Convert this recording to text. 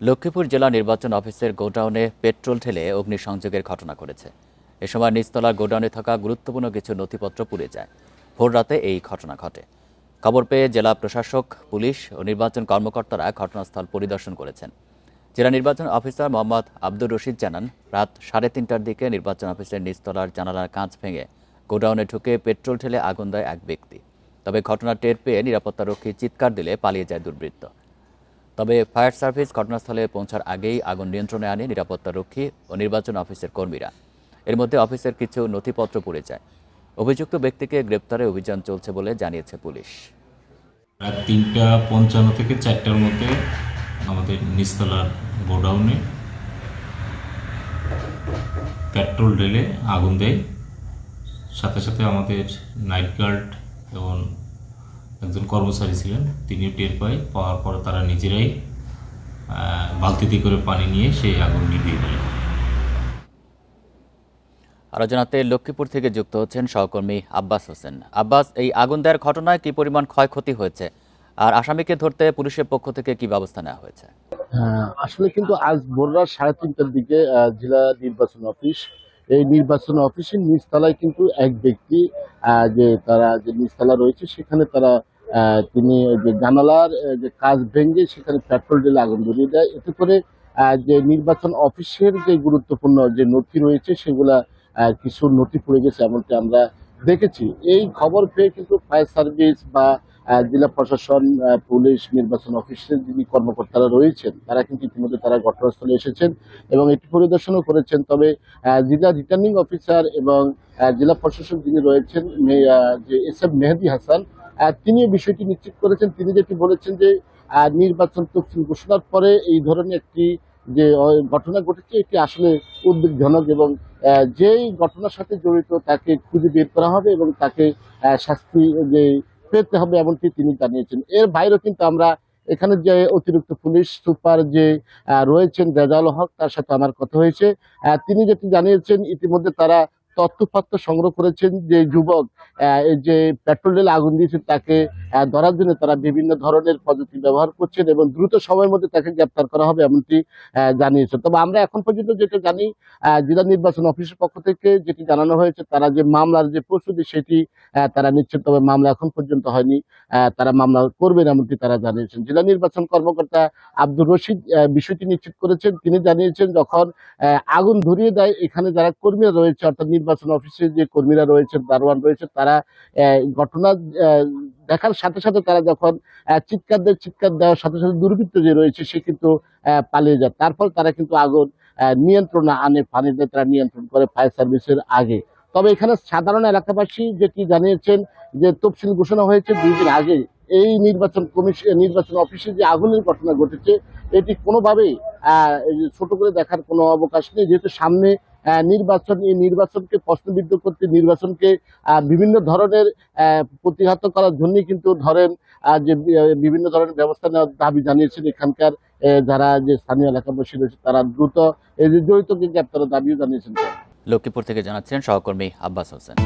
লক্ষ্মীপুর জেলা নির্বাচন অফিসের গোডাউনে পেট্রোল ঢেলে অগ্নিসংযোগের ঘটনা ঘটেছে। এ সময় নিচতলার গোডাউনে থাকা গুরুত্বপূর্ণ কিছু নথিপত্র পুড়ে যায়। ভোররাতে এই ঘটনা ঘটে। খবর পেয়ে জেলা প্রশাসক, পুলিশ ও নির্বাচন কর্মকর্তারা ঘটনাস্থল পরিদর্শন করেছেন। জেলা নির্বাচন অফিসার মোহাম্মদ আব্দুর রশিদ জানান, রাত 3:30টার দিকে নির্বাচন অফিসের নিচতলার জানালার কাঁচ ভেঙে গোডাউনে ঢুকে পেট্রোল ঢেলে আগুন দেয় এক ব্যক্তি। তবে ঘটনা টের পেয়ে নিরাপত্তারক্ষী চিৎকার দিলে পালিয়ে যায় দুর্বৃত্ত। তবে ফায়ার সার্ভিস ঘটনাস্থলে পৌঁছার আগেই আগুন নিয়ন্ত্রণে আনে নিরাপত্তারক্ষী ও নির্বাচন অফিসের কর্মীরা। এর মধ্যে অফিসের কিছু নথিপত্র পুড়ে যায়। অভিযুক্ত ব্যক্তিকে গ্রেপ্তারে অভিযান চলছে বলে জানিয়েছে পুলিশ। রাত 3:55 থেকে 4টার মধ্যে আমাদের নিচতলার গোডাউনে পেট্রোল ঢেলে আগুন দেয়। সাথে সাথে আমাদের নাইট গার্ড এবং একজন কর্মচারী ছিলেন, তিনিও টের পাওয়ার পর তারা নিজেরাই বালতিতে করে পানি নিয়ে সেই আগুন নিভিয়ে ফেলেন। আরও জানাতে লক্ষ্মীপুর থেকে যুক্ত হচ্ছেন সহকর্মী আব্বাস হোসেন। আব্বাস, এই আগুন দেওয়ার ঘটনায় কি পরিমাণ ক্ষয়ক্ষতি হয়েছে, আর আসামিকে ধরতে পুলিশের পক্ষ থেকে কি ব্যবস্থা নেওয়া হয়েছে? আসলে কিন্তু আজ ভোররাত 3:30টার দিকে জেলা নির্বাচন অফিস, এই নির্বাচন অফিসের নিচতলায় কিন্তু এক ব্যক্তি যে নিচতলা রয়েছে সেখানে তিনি যে জানালার যে কাঁচ ভেঙে সেখানে পেট্রোল ঢেলে আগুন ধরিয়ে দেয়। এতে করে যে নির্বাচন অফিসের যে গুরুত্বপূর্ণ যে নথি রয়েছে সেগুলা কিছু নথি পড়ে গেছে এমনটি আমরা দেখেছি। এই খবর পেয়ে কিন্তু ফায়ার সার্ভিস বা জেলা প্রশাসন, পুলিশ, নির্বাচন অফিসের যিনি কর্মকর্তারা রয়েছেন তারা কিন্তু ইতিমধ্যে তারা ঘটনাস্থলে এসেছেন এবং এটি পরিদর্শনও করেছেন। তবে জেলা রিটার্নিং অফিসার এবং জেলা প্রশাসক যিনি রয়েছেন যে এস.এম. মেহেদী হাসান, তিনি এই বিষয়টি নিশ্চিত করেছেন। তিনি যেটি বলেছেন যে নির্বাচন তফসিল ঘোষণার পরে এই ধরনের একটি যে ঘটনা ঘটেছে এটি আসলে উদ্বেগজনক এবং যেই ঘটনার সাথে জড়িত তাকে খুঁজে বের করা হবে এবং তাকে শাস্তি যে পেতে হবে এমনটি তিনি জানিয়েছেন। এর বাইরেও কিন্তু আমরা এখানে যে অতিরিক্ত পুলিশ সুপার যে রয়েছেন রেজাউল হক, তার সাথে আমার কথা হয়েছে। তিনি যেটি জানিয়েছেন ইতিমধ্যে তারা তথ্যপত্র সংগ্রহ করেছেন যে যুবক এই যে পেট্রোল ঢেলে আগুন দিয়েছে তাকে ধরার জন্য তারা বিভিন্ন ধরনের পদ্ধতি ব্যবহার করছেন এবং দ্রুত সময়ের মধ্যে তাকে গ্রেপ্তার করা হবে এমনটি জানিয়েছেন। তবে আমরা এখন পর্যন্ত যেটা জানি, জেলা নির্বাচন অফিসের পক্ষ থেকে যেটি জানানো হয়েছে তারা যে মামলার যে প্রস্তুতি সেটি তারা নিচ্ছেন, তবে মামলা এখন পর্যন্ত হয়নি। তারা মামলা করবেন এমনটি তারা জানিয়েছেন। জেলা নির্বাচন কর্মকর্তা আব্দুর রশিদ বিষয়টি নিশ্চিত করেছেন। তিনি জানিয়েছেন যখন আগুন ধরিয়ে দেয় এখানে যারা কর্মীরা রয়েছে অর্থাৎ নির্বাচন অফিসে যে কর্মীরা রয়েছে, দারোয়ান রয়েছে, তারা ঘটনা দেখার সাথে সাথে তারা যখন চিৎকার দেওয়ার সাথে সাথে দুর্বৃত্ত যে রয়েছে সে কিন্তু পালিয়ে যায়। তারপর তারা কিন্তু আগুন নিয়ন্ত্রণে আনে, পানি দিয়ে তারা নিয়ন্ত্রণ করে ফায়ার সার্ভিসের আগে। তবে এখানে সাধারণ এলাকাবাসী যেটি জানিয়েছেন যে তফসিল ঘোষণা হয়েছে 2 দিন আগে, এই নির্বাচন অফিসে যে আগুনের ঘটনা ঘটেছে এটি কোনোভাবেই ছোট করে দেখার কোনো অবকাশ নেই, যেহেতু সামনে নির্বাচন। এই নির্বাচনকে প্রশ্নবিদ্ধ করতে, নির্বাচনকে বিভিন্ন ধরনের প্রতিহত করার জন্য কিন্তু ধরেন যে বিভিন্ন ধরনের ব্যবস্থা নেওয়ার দাবি জানিয়েছেন এখানকার যারা যে স্থানীয় এলাকাবাসী রয়েছে, তারা দ্রুত এই যে জড়িতকে গ্রেপ্তারের দাবিও জানিয়েছেন। লক্ষ্মীপুর থেকে জানাচ্ছেন সহকর্মী আব্বাস হোসেন।